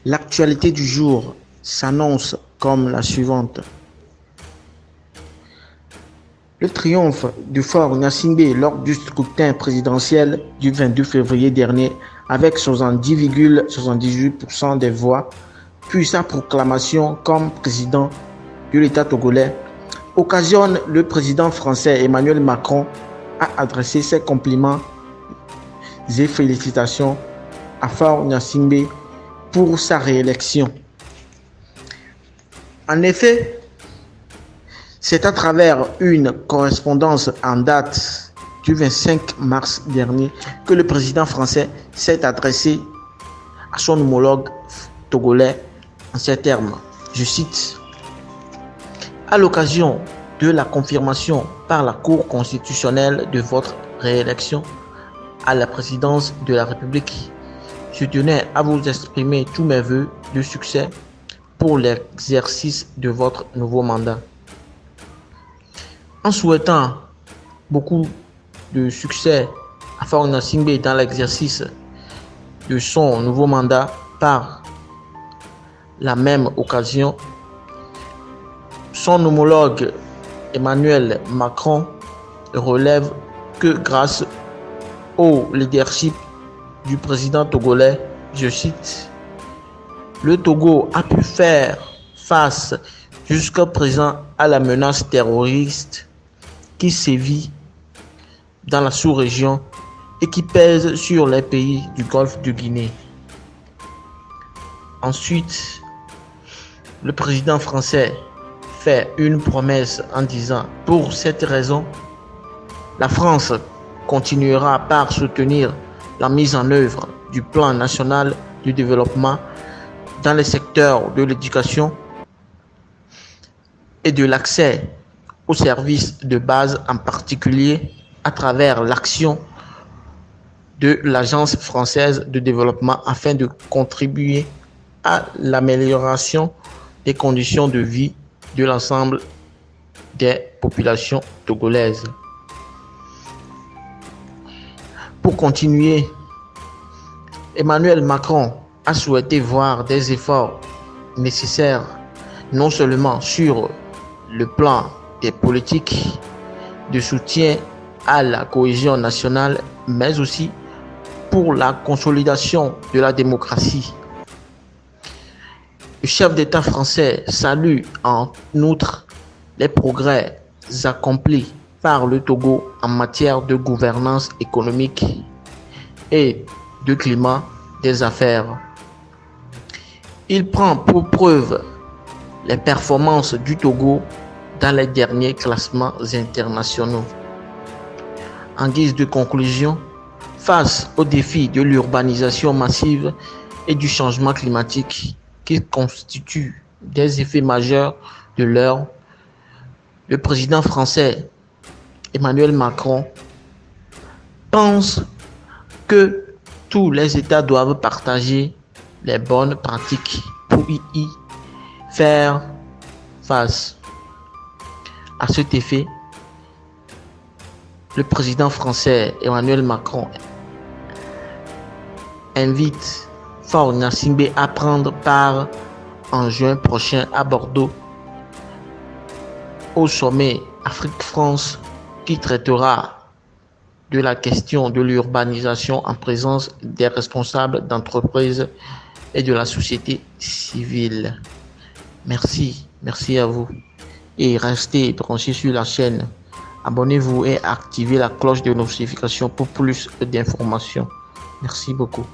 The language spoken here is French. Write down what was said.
L'actualité du jour s'annonce comme la suivante. Le triomphe du Fort Gnassingbé lors du scrutin présidentiel du 22 février dernier avec 70,78% des voix, puis sa proclamation comme président de l'État togolais, occasionne le président français Emmanuel Macron à adresser ses compliments et félicitations à Fort Gnassingbé pour sa réélection. En effet, c'est à travers une correspondance en date du 25 mars dernier que le président français s'est adressé à son homologue togolais en ces termes. Je cite: à l'occasion de la confirmation par la Cour constitutionnelle de votre réélection à la présidence de la République, je tenais à vous exprimer tous mes vœux de succès pour l'exercice de votre nouveau mandat. En souhaitant beaucoup de succès à Fort Gnassingbé dans l'exercice de son nouveau mandat, par la même occasion, son homologue Emmanuel Macron relève que grâce au leadership du président togolais, je cite, le Togo a pu faire face jusqu'à présent à la menace terroriste qui sévit dans la sous-région et qui pèse sur les pays du Golfe de Guinée. Ensuite, le président français fait une promesse en disant: pour cette raison, la France continuera par soutenir la mise en œuvre du plan national de développement dans les secteurs de l'éducation et de l'accès aux services de base, en particulier à travers l'action de l'Agence française de développement afin de contribuer à l'amélioration des conditions de vie de l'ensemble des populations togolaises. Pour continuer, Emmanuel Macron a souhaité voir des efforts nécessaires non seulement sur le plan des politiques de soutien à la cohésion nationale, mais aussi pour la consolidation de la démocratie. Le chef d'État français salue en outre les progrès accomplis par le Togo en matière de gouvernance économique et de climat des affaires. Il prend pour preuve les performances du Togo dans les derniers classements internationaux. En guise de conclusion, face aux défis de l'urbanisation massive et du changement climatique qui constituent des effets majeurs de l'heure, le président français Emmanuel Macron pense que tous les États doivent partager les bonnes pratiques pour y faire face. À cet effet, le président français Emmanuel Macron invite Fort Gnassingbé à prendre part en juin prochain à Bordeaux au sommet Afrique-France qui traitera de la question de l'urbanisation en présence des responsables d'entreprises et de la société civile. Merci à vous. Et restez branchés sur la chaîne. Abonnez-vous et activez la cloche de notification pour plus d'informations. Merci beaucoup.